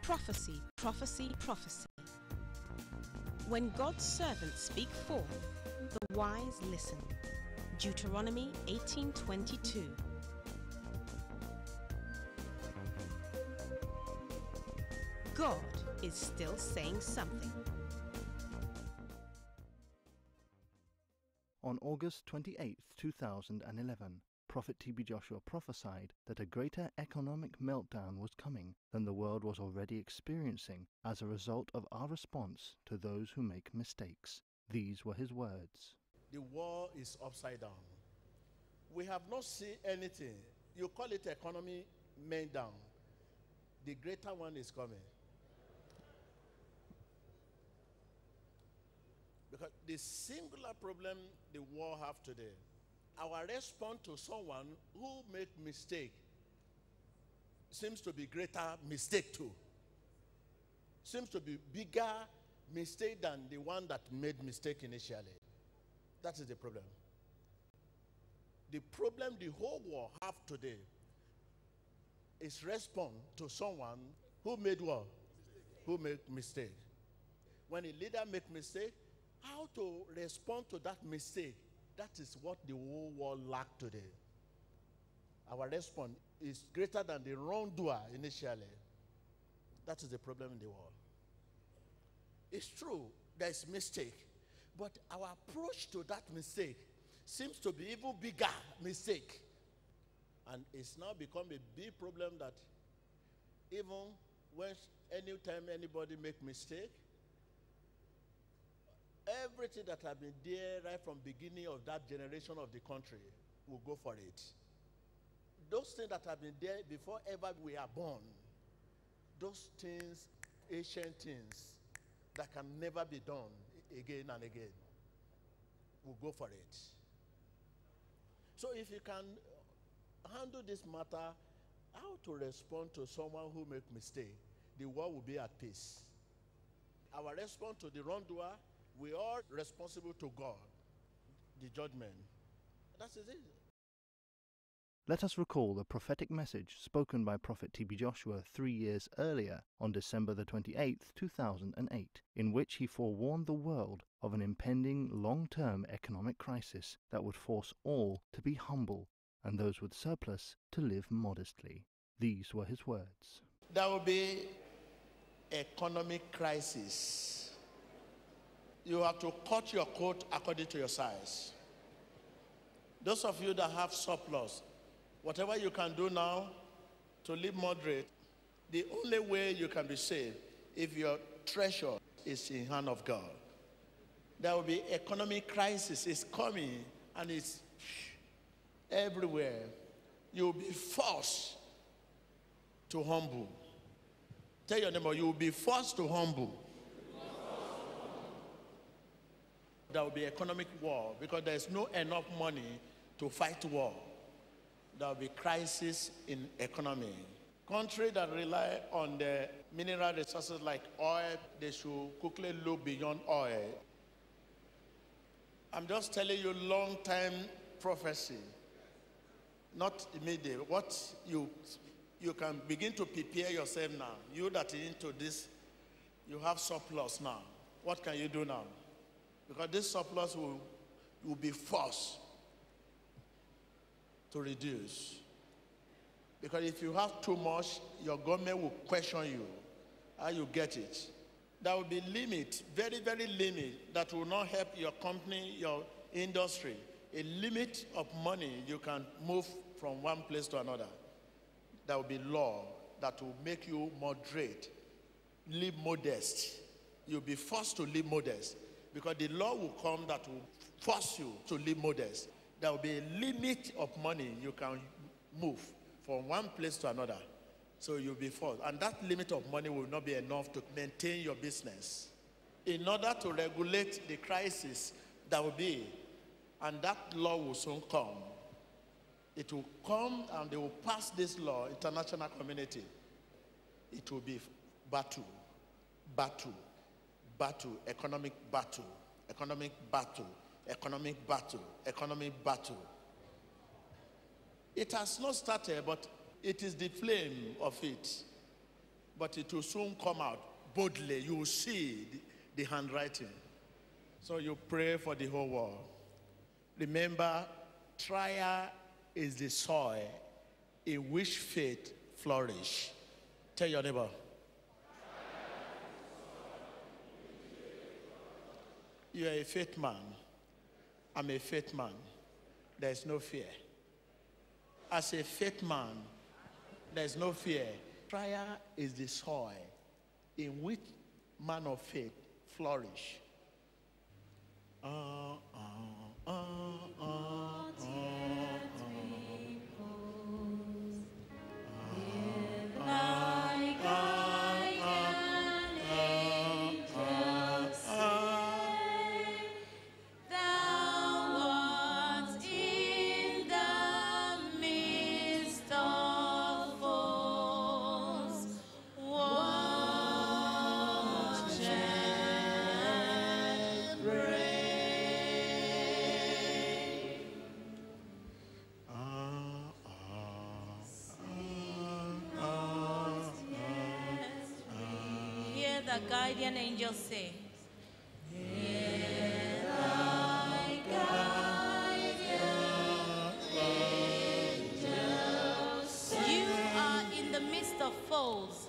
Prophecy, prophecy, prophecy. When God's servants speak forth, the wise listen. Deuteronomy 18:22. God is still saying something. On August 28, 2011, Prophet T.B. Joshua prophesied that a greater economic meltdown was coming than the world was already experiencing as a result of our response to those who make mistakes. These were his words. The world is upside down. We have not seen anything. You call it economy meltdown. The greater one is coming. Because the singular problem the world have today, our response to someone who make mistake seems to be greater mistake too. Seems to be bigger mistake than the one that made mistake initially. That is the problem. The problem the whole world have today is response to someone who made what? Who made mistake. When a leader make mistake, how to respond to that mistake, that is what the whole world lack today. Our response is greater than the wrongdoer initially. That is the problem in the world. It's true, there is mistake, but our approach to that mistake seems to be even bigger mistake. And it's now become a big problem that even when anytime anybody make mistake, everything that have been there right from beginning of that generation of the country will go for it. Those things that have been there before ever we are born, those things, ancient things that can never be done again and again, will go for it. So if you can handle this matter, how to respond to someone who make mistake, the world will be at peace. Our response to the wrongdoer, we are responsible to God, the judgment. That's it. Let us recall the prophetic message spoken by Prophet T.B. Joshua 3 years earlier on December the 28th, 2008, in which he forewarned the world of an impending long-term economic crisis that would force all to be humble and those with surplus to live modestly. These were his words. There will be economic crisis. You have to cut your coat according to your size. Those of you that have surplus, whatever you can do now to live moderate, the only way you can be saved if your treasure is in the hand of God. There will be economic crisis. It's coming and it's everywhere. You'll be forced to humble. Tell your neighbor, you will be forced to humble. There will be economic war because there is no enough money to fight war. There will be crisis in economy. Countries that rely on the mineral resources like oil, they should quickly look beyond oil. I'm just telling you long-time prophecy, not immediate. What you can begin to prepare yourself now. You that are into this, you have surplus now. What can you do now? Because this surplus will be forced to reduce. Because if you have too much, your government will question you how you get it. There will be limit, very, very limit, that will not help your company, your industry. A limit of money you can move from one place to another. There will be law that will make you moderate, live modest. You'll be forced to live modest. Because the law will come that will force you to live modest. There will be a limit of money you can move from one place to another. So you'll be forced. And that limit of money will not be enough to maintain your business. In order to regulate the crisis that will be, and that law will soon come. It will come and they will pass this law, international community. It will be battle, economic battle, economic battle, economic battle, economic battle. It has not started, but it is the flame of it but it will soon come out boldly. You will see the handwriting. So you pray for the whole world. Remember, trial is the soil in which faith flourish. Tell your neighbor. You are a faith man. I'm a faith man. There is no fear. As a faith man, there is no fear. Prayer is the soil in which man of faith flourish. The guardian angels say, Hear thy guardian angels say. You are in the midst of foes.